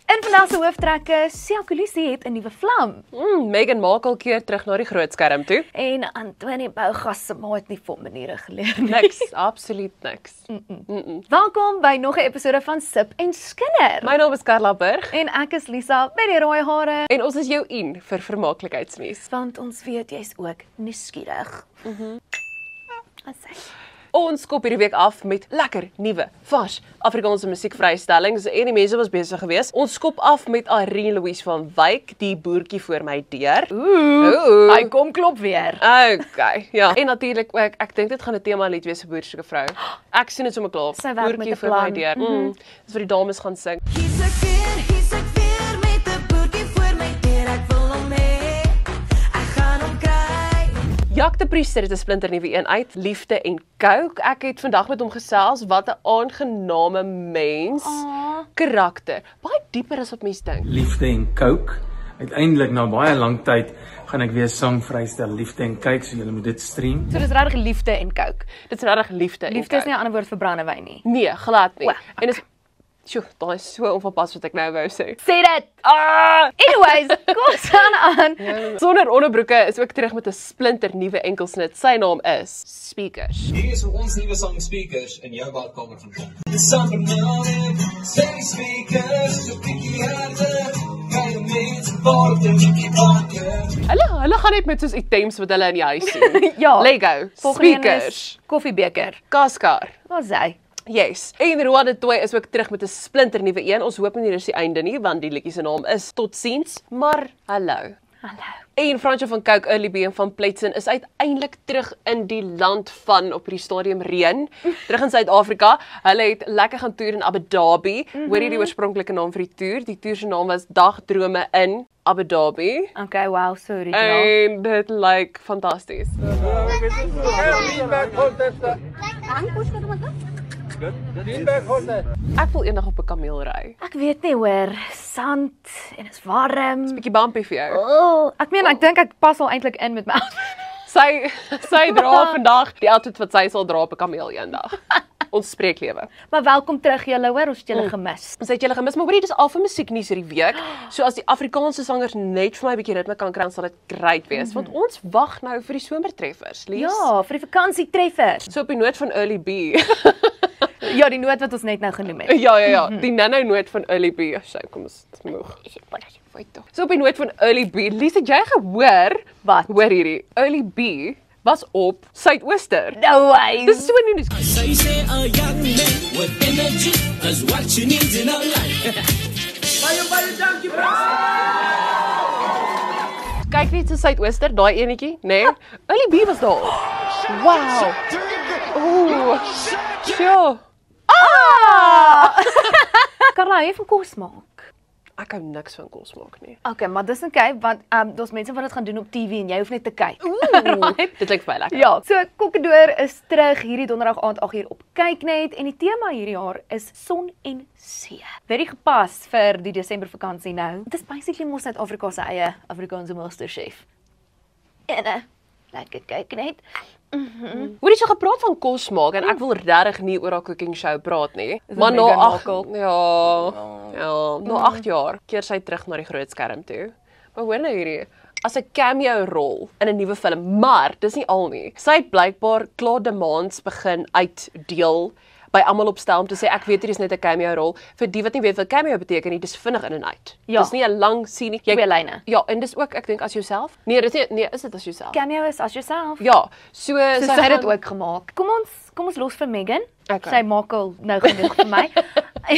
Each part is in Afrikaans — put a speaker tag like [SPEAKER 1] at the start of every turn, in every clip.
[SPEAKER 1] In vandag se hooftrekke, Sia Kolisi het 'n nuwe vlam.
[SPEAKER 2] Meghan Markle keer terug na die groot skerm toe.
[SPEAKER 1] En Antonie Bougas se ma het nie vir maniere geleer nie.
[SPEAKER 2] Niks, absoluut niks.
[SPEAKER 1] Welkom by nog 'n episode van Sip en Skinner.
[SPEAKER 2] My naam is Carla Burg
[SPEAKER 1] En ek is Lisa met die rooi hare.
[SPEAKER 2] en ons is jou in vir vermaaklikheidsnuus.
[SPEAKER 1] Want ons weet jy's ook nuuskierig.
[SPEAKER 2] Ons skop hierdie week af met lekker, nuwe, vars Afrikaanse musiekvrystellings en die mense was besig geweest. Ons skop af met Irene Louise van Wyk, die boertjie voor my deur.
[SPEAKER 1] Hy kom klop weer.
[SPEAKER 2] Okay, ja. En natuurlik ook, ek dink dit gaan 'n tema lied wees vir Boersoeke vrou. Ek sien dit sommer klaar.
[SPEAKER 1] Sy werk met
[SPEAKER 2] Boertjie
[SPEAKER 1] 'n
[SPEAKER 2] voor my
[SPEAKER 1] plan.
[SPEAKER 2] deur. Dis vir die dames gaan sing.
[SPEAKER 3] Hier's ek weer met 'n boertjie voor my deur. Ek wil hom hê. Ek gaan hom kry.
[SPEAKER 2] Jak de Priester het 'n splinternuwe een uit, Liefde en Coke. Ek het vandag met hom gesels, wat 'n aangename mens. Karakter. Baie dieper as wat mense dink.
[SPEAKER 4] Liefde en Coke. Uiteindelik na baie lang tyd gaan ek weer 'n sang vrystel, Liefde en Coke, so julle moet dit stream.
[SPEAKER 1] So dis regtig liefde en coke.
[SPEAKER 2] Dit is regtig liefde.
[SPEAKER 1] Liefde is nie 'n ander woord vir brandewyn nie.
[SPEAKER 2] Nee, glad nie.
[SPEAKER 1] O,
[SPEAKER 2] En is Sjoe, daai is so onverpas wat ek nou wou sê.
[SPEAKER 1] Sê dit. Anyways, kom ons gaan aan.
[SPEAKER 2] Sonder onderbroeke is ook terug met 'n splinternuwe enkelsnit. Sy naam is Speakers.
[SPEAKER 5] Hier is vir ons nuwe sang Speakers in jou badkamer van kom. Dis sommer nou sê Speakers, so bietjie harder. Kyk mense voor die bietjie wakker.
[SPEAKER 2] Hulle gaan net met soos items wat hulle in die huis sien.
[SPEAKER 1] Ja.
[SPEAKER 2] Lego,
[SPEAKER 1] Volgende een
[SPEAKER 2] speakers,
[SPEAKER 1] is koffiebeker.
[SPEAKER 2] kaskar.
[SPEAKER 1] Wat sê hy?
[SPEAKER 2] Yes. En Rwanda Toy is ook terug met 'n splinternuwe een. Ons hoop nie hier is die einde nie, want die liedjie se naam is Totsiens, maar hallo.
[SPEAKER 1] Hallo.
[SPEAKER 2] En Fransjo van Coke, Early B en van Pletsen is uiteindelik terug in die land van op die stadium reën, terug in Suid-Afrika. Hulle het lekker gaan toer in Abu Dhabi. Hoor jy die oorspronklike naam vir die toer? Die toer se naam was Dagdrome in Abu Dhabi.
[SPEAKER 1] Okay, wow, so original.
[SPEAKER 2] En dit lyk fantasties. Ek wil eendag op 'n kameel ry.
[SPEAKER 1] Ek weet nie hoor, sand en is warm.
[SPEAKER 2] Bietjie bumpy vir jou.
[SPEAKER 1] Ek dink ek pas al eintlik in met my outfit.
[SPEAKER 2] Sy dra vandag die outfit wat sy sal dra op 'n kameel eendag. Ons spreek lewe.
[SPEAKER 1] Maar welkom terug julle hoor, ons het julle gemis.
[SPEAKER 2] Ons het julle gemis, maar hoorie, dis al vir musieknuus hierdie week. So as die Afrikaanse sangers net vir my 'n bietjie ritme kan kry, dan sal dit great wees, want ons wag nou vir die somertreffers, Lies.
[SPEAKER 1] Ja, vir die vakansietreffers.
[SPEAKER 2] So op die noot van Early B.
[SPEAKER 1] Ja, die noot wat ons net nou genoem het.
[SPEAKER 2] ja, die nou noot van Early B. Sy kom ons moeg. So op die noot van Early B, Lies, het jy gehoor?
[SPEAKER 1] Wat?
[SPEAKER 2] Hoor hierdie, Early B was op Suidooster.
[SPEAKER 1] No way.
[SPEAKER 2] Dis so nie nuus.
[SPEAKER 5] They say a young man with energy is what you need in a life.
[SPEAKER 2] Kyk net so Suidooster, daai enetjie, nê? Nee? Early B was daar. Wow. Ooh. Sjoe.
[SPEAKER 1] Carla, jy van kos maak.
[SPEAKER 2] Ek hou niks van kos maak nie.
[SPEAKER 1] Okay, maar dis okay, want daar's mense wat dit gaan doen op TV en jy hoef net te kyk.
[SPEAKER 2] Dit klink vir my lekker.
[SPEAKER 1] Ja, so Kokkedoor is terug hierdie donderdag aand 8uur op Kyknet en die tema hierdie jaar is son en see. Very gepas vir die Desember vakansie nou. Dit is basically mos Suid-Afrika se eie Afrikaanse masterchef. En lekker Kyknet.
[SPEAKER 2] Hoor jy so gepraat van kos maak en ek wil regtig nie oor haar cooking show praat nie. Maar na
[SPEAKER 1] Meghan
[SPEAKER 2] 8
[SPEAKER 1] Markle?
[SPEAKER 2] na 8 jaar keer sy terug na die groot skerm toe. Maar hoor nou hierdie, as 'n cameo rol in 'n nuwe film, maar dis nie al nie. Sy het blykbaar klaar demands begin uitdeel by almal op stel om te sê ek weet hier is net 'n cameo rol. Vir die wat nie weet wat cameo beteken nie, dis vinnig in en uit.
[SPEAKER 1] Ja.
[SPEAKER 2] Dis nie 'n lang scene nie.
[SPEAKER 1] Twee lyne.
[SPEAKER 2] Ja, en dis ook ek dink as jouself. Nee, dis nie, nee, is dit as jouself?
[SPEAKER 1] Cameo is as yourself.
[SPEAKER 2] Ja,
[SPEAKER 1] So sy het dit ook gemaak. Kom ons los vir Meghan.
[SPEAKER 2] Okay.
[SPEAKER 1] Sy maak al nou genoeg vir my. En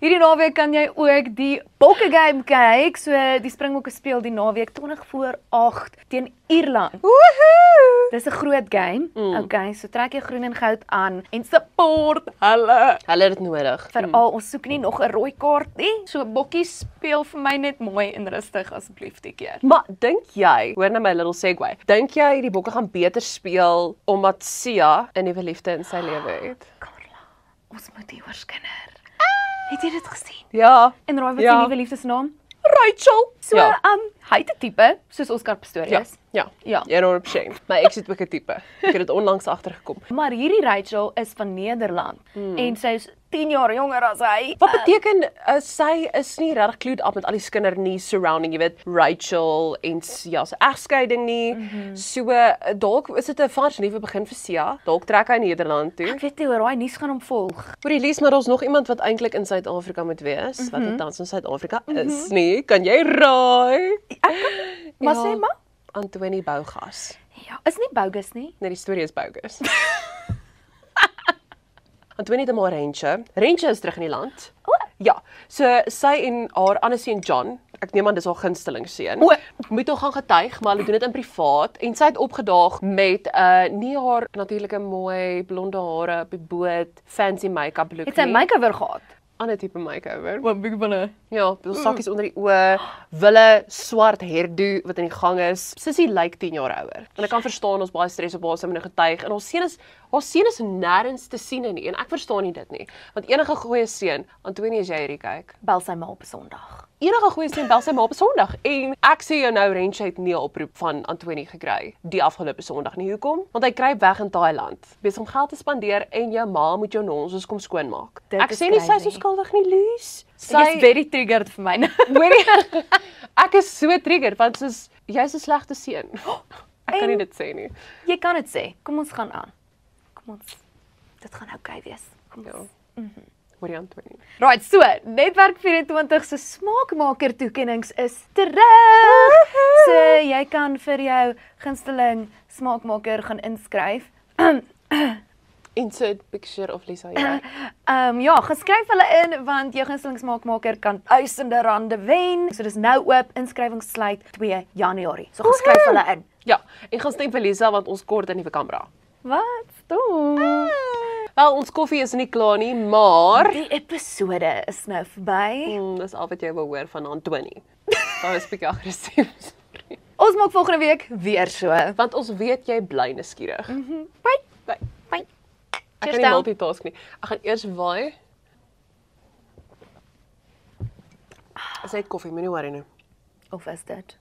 [SPEAKER 1] hierdie naweek kan jy ook die Bokke game kyk. So die Springbokke speel die naweek 20:08 teen Ierland.
[SPEAKER 2] Woohoo!
[SPEAKER 1] Dis 'n groot game. Okay, so trek jy groen en goud aan en support hulle.
[SPEAKER 2] Hulle het dit nodig.
[SPEAKER 1] Veral ons soek nie nog 'n rooi kaart nie. So bokkies speel vir my net mooi en rustig asseblief die keer.
[SPEAKER 2] Maar dink jy, hoor nou my little segue, dink jy die Bokke gaan beter speel omdat Sia 'n nuwe liefde in sy lewe het?
[SPEAKER 1] Carla, ons moet hier oorskinder. Het jy dit gesien?
[SPEAKER 2] Ja.
[SPEAKER 1] En raai wat
[SPEAKER 2] Ja.
[SPEAKER 1] sy nuwe liefdesnaam?
[SPEAKER 2] Rachel.
[SPEAKER 1] So,
[SPEAKER 2] ja.
[SPEAKER 1] hy het 'n tipe soos Oscar Pistorius.
[SPEAKER 2] Ja.
[SPEAKER 1] Ja.
[SPEAKER 2] 100%. My ex het ook 'n tipe. Ek het dit onlangs agtergekom.
[SPEAKER 1] Maar hierdie Rachel is van Nederland en sy is 10 jaar jonger as hy.
[SPEAKER 2] Wat beteken sy is nie regtig clued up met al die skindernuus surrounding, jy weet, Rachel en Sia se egskeiding nie. So dalk is dit 'n vars nuwe begin vir Sia. Dalk trek hy Nederland toe.
[SPEAKER 1] Ek weet nie hoe daai nuus gaan hom volg.
[SPEAKER 2] Hoorie Lies, maar daar's nog iemand wat eintlik in Suid-Afrika moet wees, wat dit tans in Suid-Afrika is nie. Kan jy raai?
[SPEAKER 1] Maar sê maar.
[SPEAKER 2] Antonie Bougas.
[SPEAKER 1] Ja, is nie bogus nie.
[SPEAKER 2] Nee, die storie is bogus. Antonie het 'n Rentje. Rentje is terug in die land.
[SPEAKER 1] O.
[SPEAKER 2] Ja, so sy en haar ander seun John, ek neem aan dis haar gunsteling seun,
[SPEAKER 1] O.
[SPEAKER 2] moet toe gaan getuig, maar hulle doen dit in privaat en sy het opgedaag met nie haar natuurlike mooi blonde hare op die boot, fancy make-up look
[SPEAKER 1] Het sy makeover gehad?
[SPEAKER 2] ander tipe make-over.
[SPEAKER 1] Wat big van 'n
[SPEAKER 2] Ja, sakkies onder die oë, wille swart hairdo wat in die gang is. Sissie lyk 10 jaar ouer. En ek kan verstaan ons baie stres op haar sy moet getuig en haar seun is nêrens te sien nie en ek verstaan nie dit nie. Want enige goeie seun, Antonie as jy hierdie kyk,
[SPEAKER 1] bel sy ma op 'n Sondag.
[SPEAKER 2] enige goeie seun bel sy ma op 'n Sondag. En ek sê jou nou Rentje het nie 'n oproep van Antonie gekry die afgelope Sondag nie. Hoekom? Want hy kruip weg in Thailand, besig om geld te spandeer en jou ma moet jou nonsens kom skoonmaak.
[SPEAKER 1] Dit
[SPEAKER 2] Ek
[SPEAKER 1] is
[SPEAKER 2] sê nie sy is
[SPEAKER 1] crazy.
[SPEAKER 2] onskuldig nie, Lies.
[SPEAKER 1] Sy is very triggered vir my nou.
[SPEAKER 2] Hoorie, ek is so triggered want soos jy's 'n slegte seun. Ek kan nie dit sê nie.
[SPEAKER 1] Jy kan dit sê. Kom ons gaan aan. Kom ons. Dit gaan oukei wees. Kom
[SPEAKER 2] Ja.
[SPEAKER 1] ons.
[SPEAKER 2] Hoorie Antonie.
[SPEAKER 1] Right, so, Netwerk 24 se smaakmaker toekennings is terug. So, jy kan vir jou gunsteling smaakmaker gaan inskryf.
[SPEAKER 2] Insert picture of Lisa hier.
[SPEAKER 1] Ja, geskryf hulle in want jou gunsteling smaakmaker kan duisende rande wen. So dis nou oop, inskrywings sluit 2 Januarie. So geskryf hulle in.
[SPEAKER 2] Ja, en gaan stem vir Lisa want ons kort 'n nuwe kamera.
[SPEAKER 1] Wat? Stom.
[SPEAKER 2] Wel, ons koffie is nie klaar nie, maar
[SPEAKER 1] Die episode is nou verby.
[SPEAKER 2] dis al wat jy wil hoor van Antonie. Daar is 'n bietjie aggressief.
[SPEAKER 1] Ons maak volgende week weer so.
[SPEAKER 2] Want ons weet jy bly nuuskierig.
[SPEAKER 1] Bye.
[SPEAKER 2] Bye.
[SPEAKER 1] Bye.
[SPEAKER 2] Ek kan nie multitask nie. Ek gaan eers waai. As hy koffie, moenie worry nie.
[SPEAKER 1] Of is dit?